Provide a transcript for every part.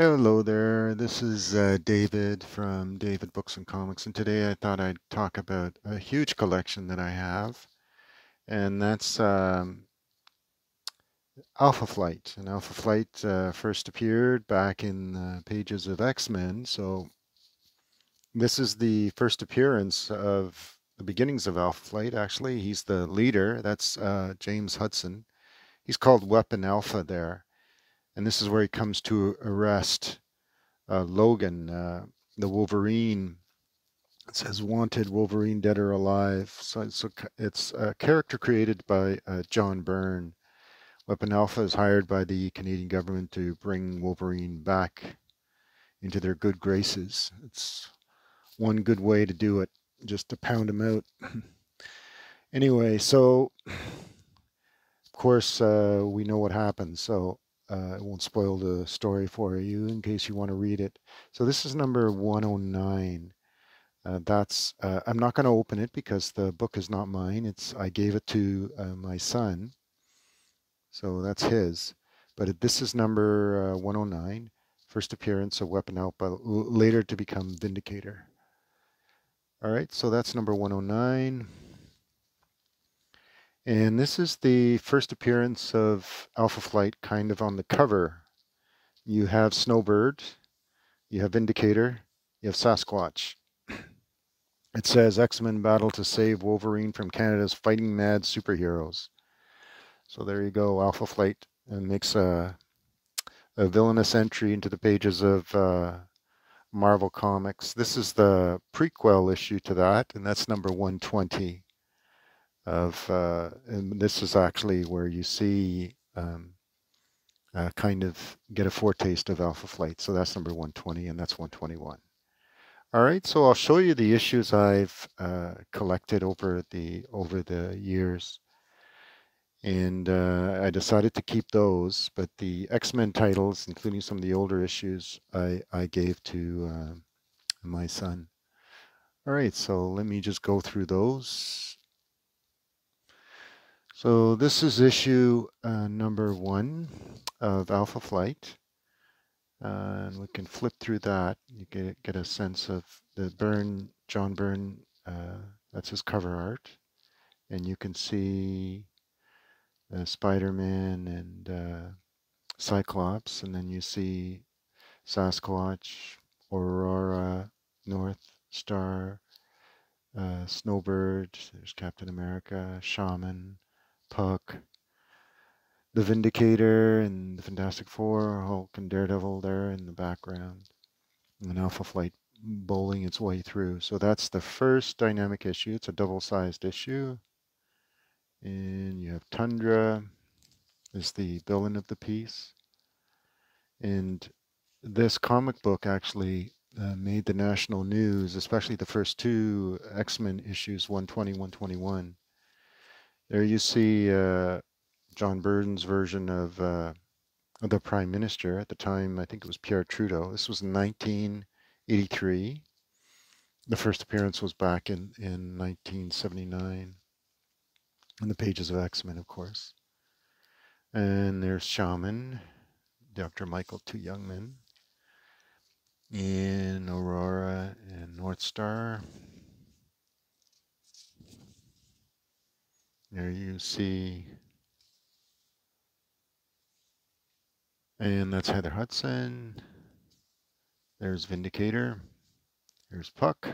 Hello there, this is David from David Books and Comics, and today I thought I'd talk about a huge collection that I have, and that's Alpha Flight. And Alpha Flight first appeared back in the pages of X-Men, so this is the first appearance of the beginnings of Alpha Flight, actually. He's the leader, that's James Hudson. He's called Weapon Alpha there, and this is where he comes to arrest Logan, the Wolverine. It says wanted Wolverine dead or alive. So it's a character created by John Byrne. Weapon Alpha is hired by the Canadian government to bring Wolverine back into their good graces. It's one good way to do it, just to pound him out. Anyway, so of course we know what happens, so I won't spoil the story for you in case you want to read it. So this is number 109. I'm not going to open it because the book is not mine. I gave it to my son, so that's his. But this is number 109, first appearance of Weapon Alpha, later to become Vindicator. All right, so that's number 109. And this is the first appearance of Alpha Flight kind of on the cover. You have Snowbird, you have Vindicator, you have Sasquatch. It says X-Men battle to save Wolverine from Canada's fighting mad superheroes. So there you go, Alpha Flight, and makes a villainous entry into the pages of Marvel Comics. This is the prequel issue to that, and that's number 120. And this is actually where you see kind of get a foretaste of Alpha Flight. So that's number 120, and that's 121. All right, so I'll show you the issues I've collected over the years, and I decided to keep those. But the X-Men titles, including some of the older issues, I gave to my son. All right, so let me just go through those. So this is issue number 1 of Alpha Flight. And we can flip through that. You get a sense of the John Byrne, that's his cover art. And you can see Spider-Man and Cyclops, and then you see Sasquatch, Aurora, North Star, Snowbird, there's Captain America, Shaman, Puck, the Vindicator and the Fantastic Four, Hulk and Daredevil there in the background, and Alpha Flight bowling its way through. So that's the first dynamic issue. It's a double-sized issue. And you have Tundra is the villain of the piece. And this comic book actually made the national news, especially the first 2 X-Men issues, 120, 121. There you see John Byrne's version of the Prime Minister. At the time, I think it was Pierre Trudeau. This was 1983. The first appearance was back in 1979. In the pages of X-Men, of course. And there's Shaman, Dr. Michael Two Young Men, and Aurora and North Star. There you see, and that's Heather Hudson. There's Vindicator. There's Puck.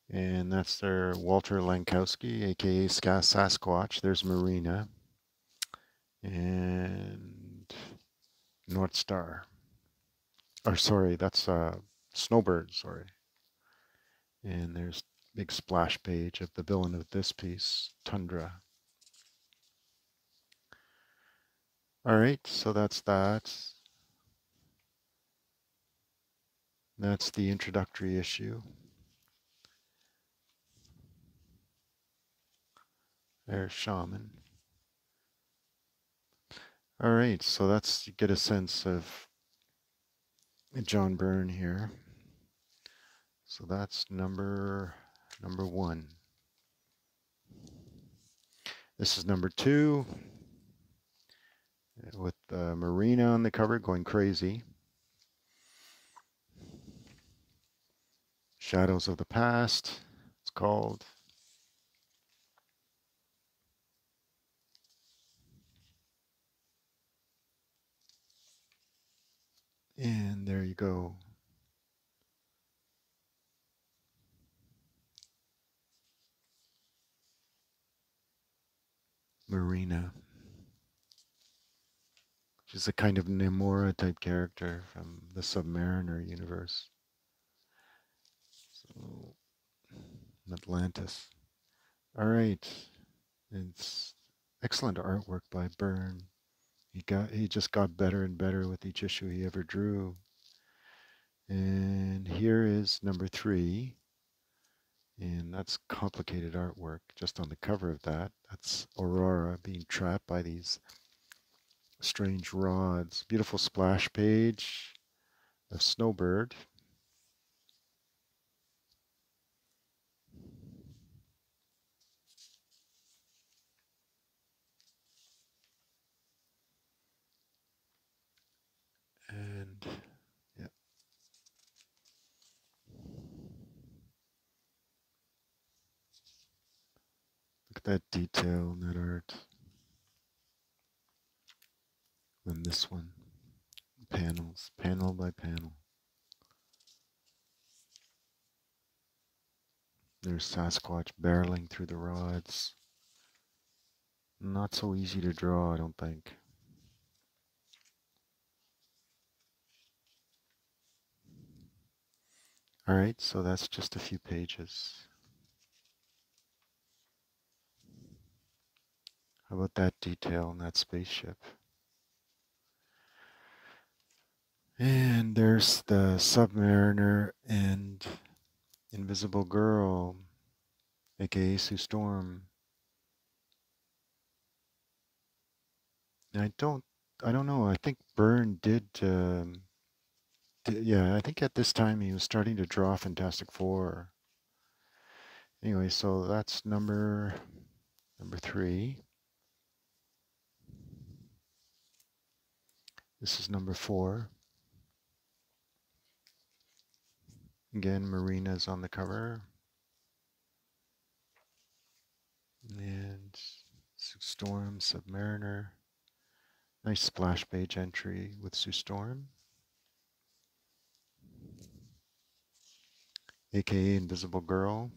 And that's their Walter Lankowski, aka Sasquatch. There's Marina. And North Star. Or sorry, that's Snowbird, sorry. And there's a big splash page of the villain of this piece, Tundra. All right, so that's that. That's the introductory issue. There's Shaman. All right, so that's, you get a sense of John Byrne here. So that's number 1. This is number 2 with Marina on the cover going crazy. Shadows of the Past, it's called. And there you go. Marina. She's a kind of Namora type character from the Submariner universe. So, Atlantis. All right. It's excellent artwork by Byrne. He just got better and better with each issue he ever drew. And here is number 3. And that's complicated artwork just on the cover of that. That's Aurora being trapped by these strange rods. Beautiful splash page of Snowbird. And yeah. Look at that detail in that art. Then this one. Panels, panel by panel. There's Sasquatch barreling through the rods. Not so easy to draw, I don't think. All right, so that's just a few pages. How about that detail in that spaceship? And there's the Submariner and Invisible Girl, aka Sue Storm. I don't know. I think Byrne yeah, I think at this time he was starting to draw Fantastic Four. Anyway, so that's number 3. This is number 4. Again, Marina's on the cover. And Sue Storm, Submariner. Nice splash page entry with Sue Storm, aka Invisible Girl.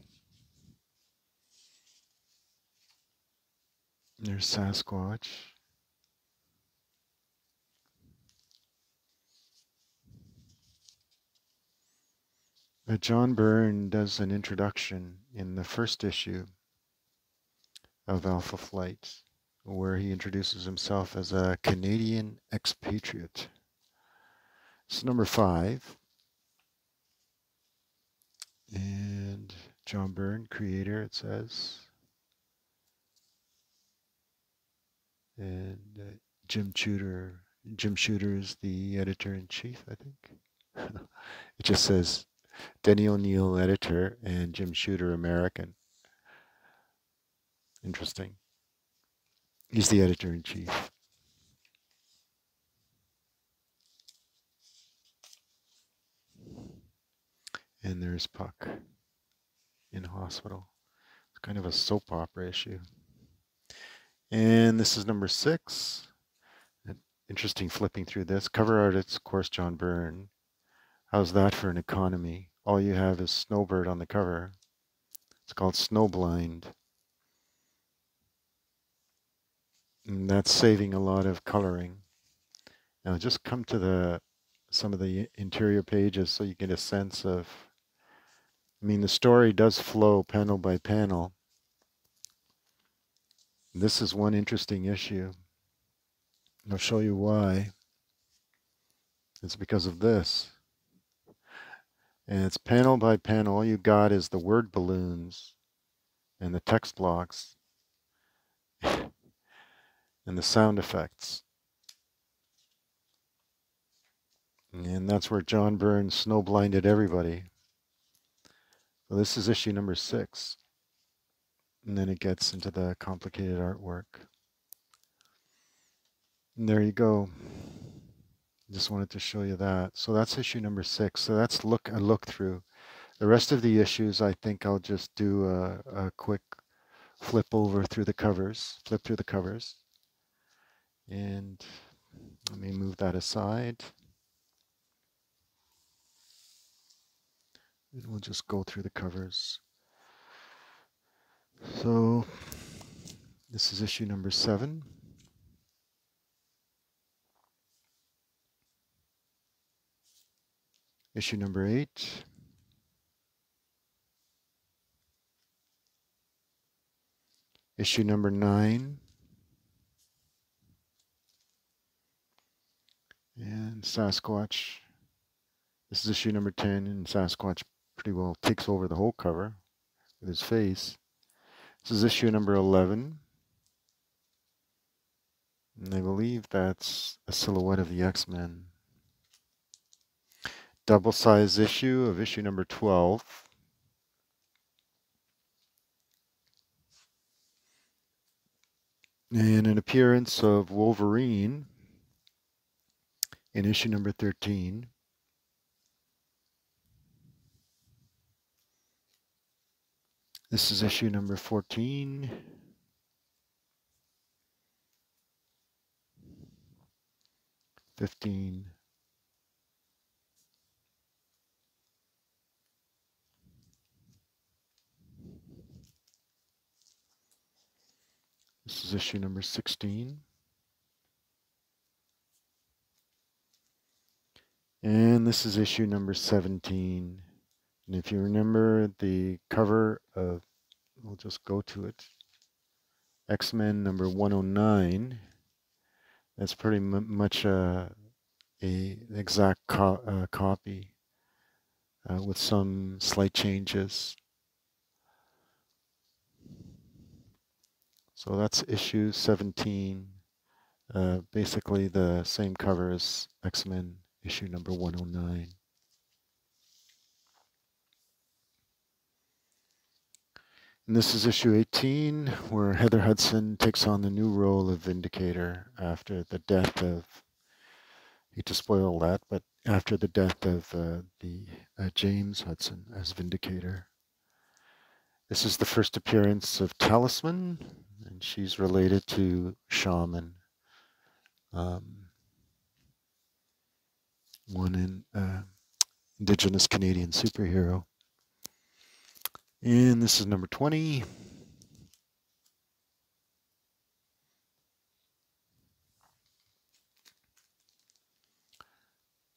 There's Sasquatch. John Byrne does an introduction in the first issue of Alpha Flight, where he introduces himself as a Canadian expatriate. It's number 5. And John Byrne, creator, it says. And Jim Shooter. Jim Shooter is the editor-in-chief, I think. It just says Denny O'Neil, editor, and Jim Shooter, American. Interesting. He's the editor-in-chief. And there's Puck in hospital. It's kind of a soap opera issue. And this is number 6. Interesting flipping through this. Cover art, it's of course John Byrne. How's that for an economy? All you have is Snowbird on the cover. It's called Snowblind. And that's saving a lot of coloring. Now just come to some of the interior pages so you get a sense of, I mean, the story does flow panel by panel. This is one interesting issue. I'll show you why. It's because of this. And it's panel by panel. All you got is the word balloons and the text blocks and the sound effects. And that's where John Byrne snowblinded everybody. So this is issue number 6. and then it gets into the complicated artwork. And there you go. Just wanted to show you that. So that's issue number 6. So that's a look through. The rest of the issues, I think I'll just do a quick flip through the covers. And let me move that aside. And we'll just go through the covers. So this is issue number 7. Issue number 8. Issue number 9. And Sasquatch. This is issue number 10, and Sasquatch pretty well takes over the whole cover with his face. This is issue number 11. And I believe that's a silhouette of the X-Men. Double-sized issue of issue number 12. And an appearance of Wolverine in issue number 13. This is issue number 14. This is issue number 16. And this is issue number 17. And if you remember the cover of, we'll just go to it, X-Men number 109, that's pretty much an exact copy with some slight changes. So that's issue 17, basically the same cover as X-Men issue number 109. And this is issue 18, where Heather Hudson takes on the new role of Vindicator after the death of, hate to spoil that, but after the death of James Hudson as Vindicator. This is the first appearance of Talisman, and she's related to Shaman, one Indigenous Canadian superhero. And this is number 20.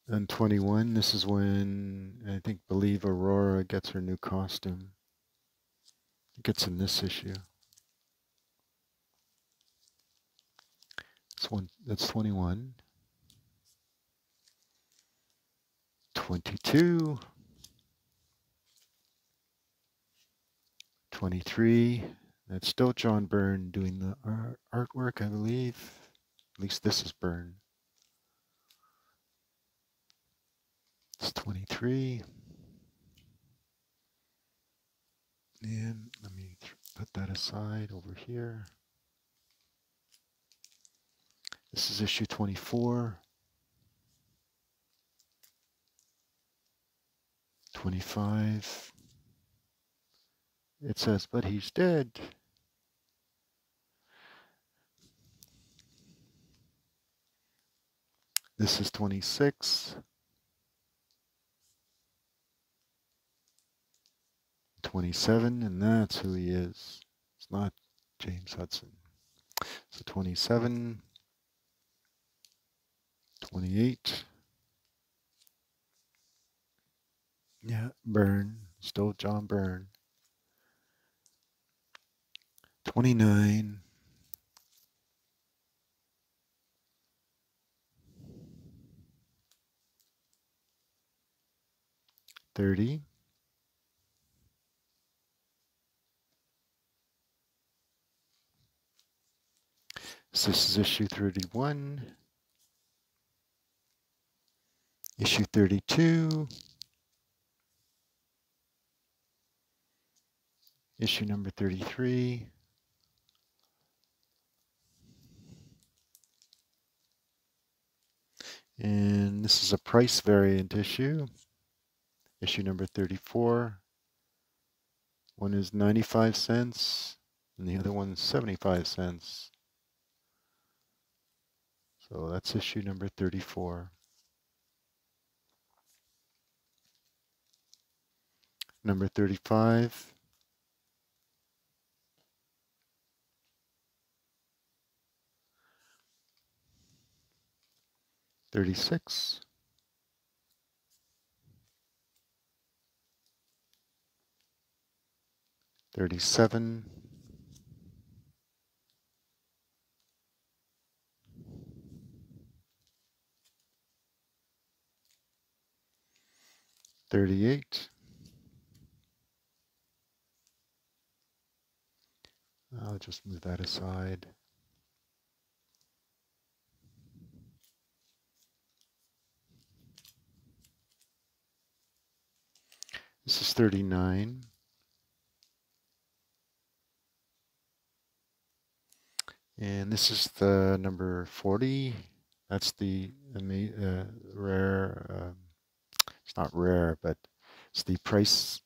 And 21, this is when I believe Aurora gets her new costume. It gets in this issue. That's 21. 22. 23. That's still John Byrne doing the artwork, I believe. At least this is Byrne. It's 23. And let me put that aside over here. This is issue 24. 25. It says, but he's dead. This is 26. 27, and that's who he is. It's not James Hudson. So 27, 28. Yeah, Byrne, still John Byrne. 29. 30. So this is issue 31. Issue 32. issue number 33. And this is a price variant issue, issue number 34. One is 95 cents and the other one's 75 cents. So that's issue number 34. Number 35. 36. 37. 38. I'll just move that aside. This is 39. And this is the number 40. That's the rare, it's not rare, but it's the price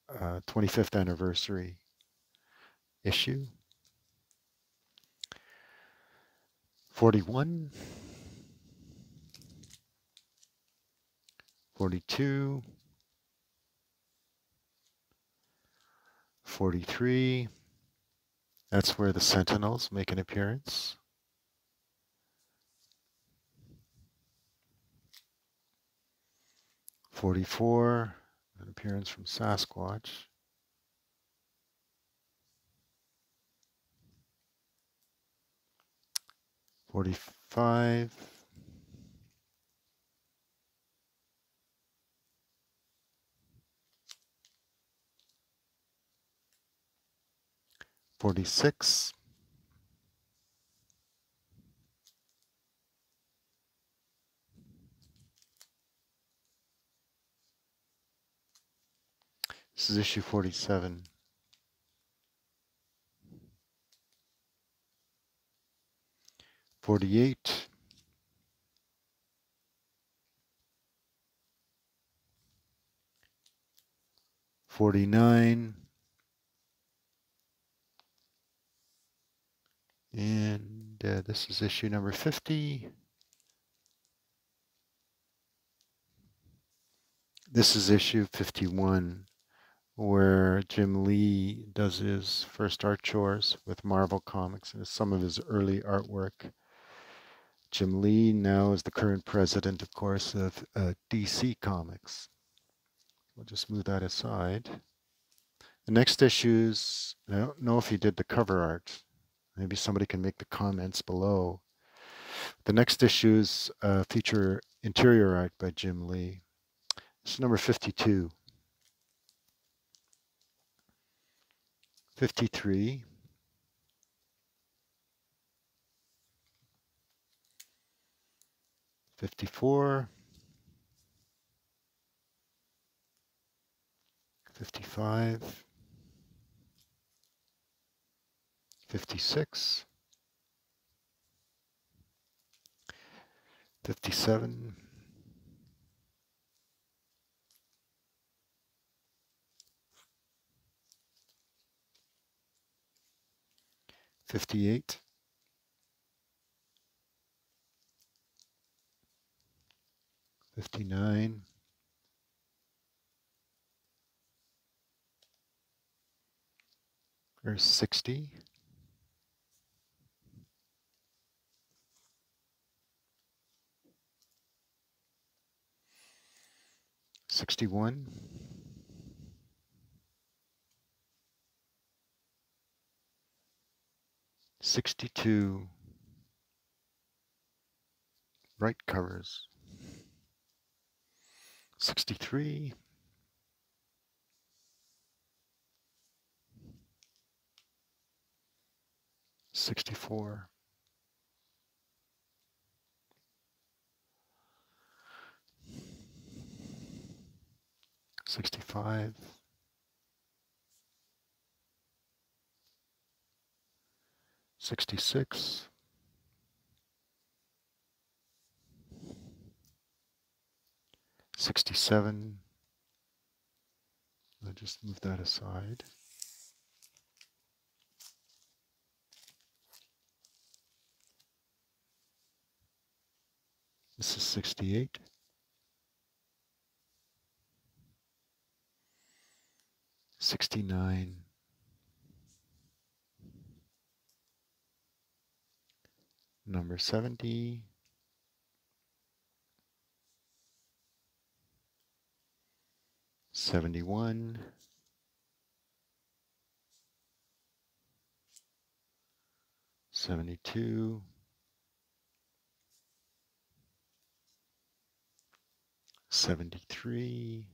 25th anniversary issue. 41. 42. 43. That's where the Sentinels make an appearance. 44, an appearance from Sasquatch. 45. 46. 'This is issue 47. 48. 49. And this is issue number 50. This is issue 51, where Jim Lee does his first art chores with Marvel Comics and some of his early artwork. Jim Lee now is the current president, of course, of DC Comics. We'll just move that aside. The next issues, I don't know if he did the cover art. Maybe somebody can make the comments below. The next issues feature interior art by Jim Lee. This is number 52. 53. 54. 55. 56. 57. 58. 59. 60. 61. 62. Right covers. 63. 64. 65. 66. 67. I'll just move that aside. This is 68. 69. Number 70. 71. 72. 73.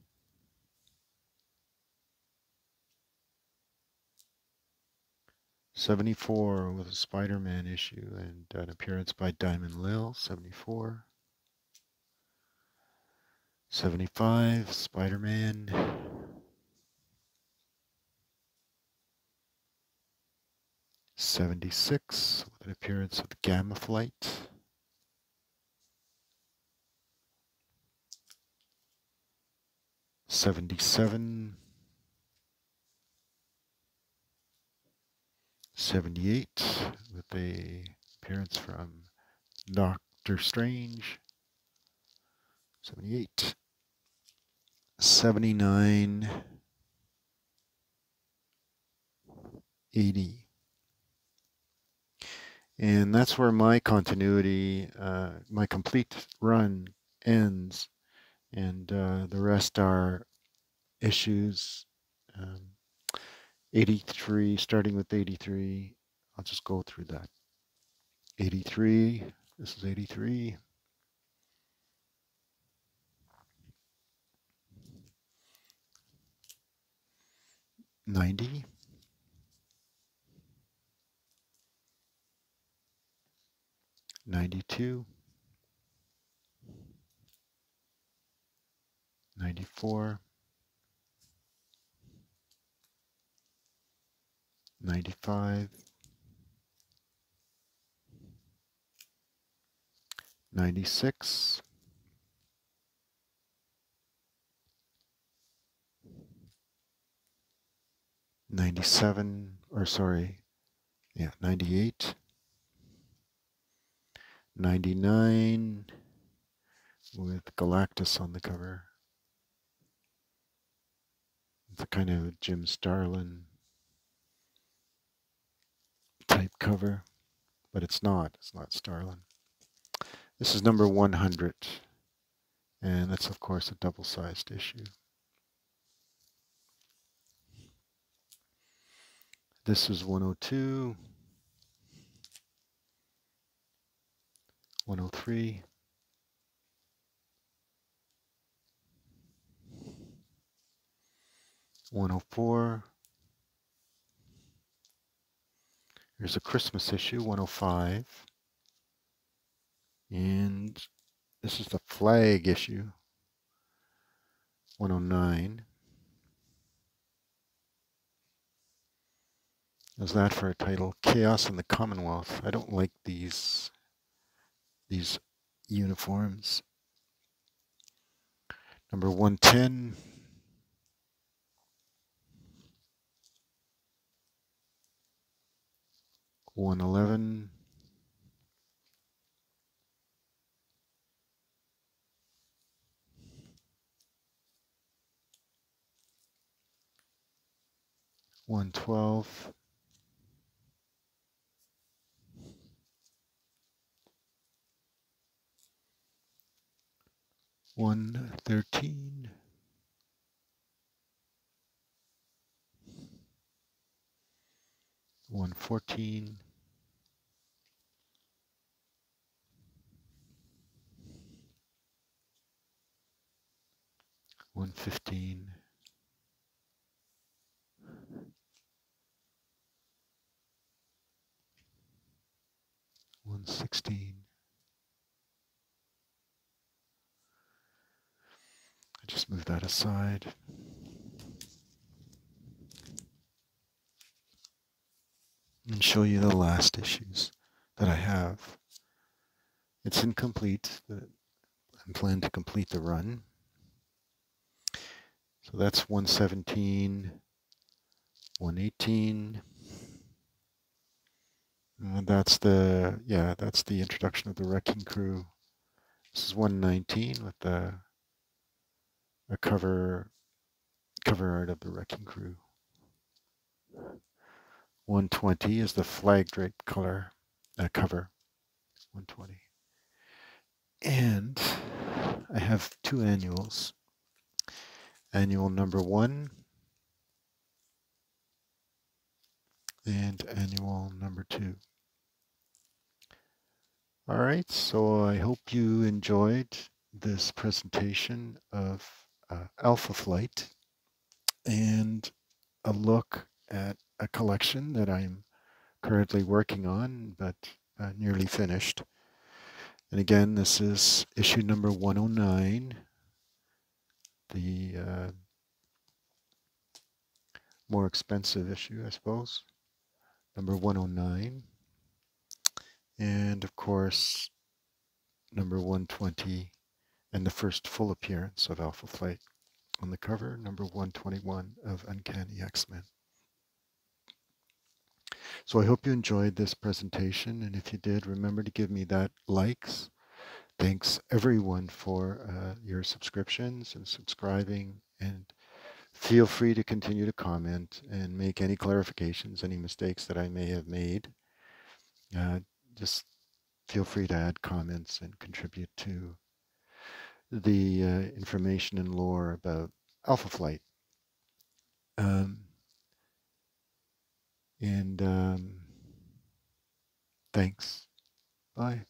74 with a Spider-Man issue and an appearance by Diamond Lil. 74. 75, Spider-Man. 76 with an appearance of Gamma Flight. 77. 78 with a appearance from Doctor Strange. 78. 79. 80. And that's where my continuity, my complete run ends. And the rest are issues. 83, starting with 83. I'll just go through that. 83. This is 83. 90. 92. 94. 95. 96. 97, or sorry, yeah, 98. 99 with Galactus on the cover. It's a kind of Jim Starlin type cover, but it's not Starlin. This is number 100, and that's of course a double-sized issue. This is 102, 103, 104. Here's a Christmas issue, 105. And this is the flag issue, 109. How's that for a title? Chaos in the Commonwealth. I don't like these uniforms. Number 110. 111. 112. 113. 114. 115. 116. I just move that aside. And and show you the last issues that I have. It's incomplete, but I'm planning to complete the run. So that's 117, 118. That's the introduction of the Wrecking Crew. This is 119 with the cover art of the Wrecking Crew. 120 is the flag drape cover. 120. And I have two annuals. Annual number 1 and annual number 2. All right, so I hope you enjoyed this presentation of Alpha Flight and a look at a collection that I'm currently working on, but nearly finished. And again, this is issue number 109, the more expensive issue, I suppose, number 109. And of course, number 120, and the first full appearance of Alpha Flight on the cover, number 121 of Uncanny X-Men. So I hope you enjoyed this presentation, and if you did, remember to give me that likes. Thanks everyone for your subscriptions and subscribing, and feel free to continue to comment and make any clarifications, any mistakes that I may have made. Just feel free to add comments and contribute to the information and lore about Alpha Flight. Thanks. Bye.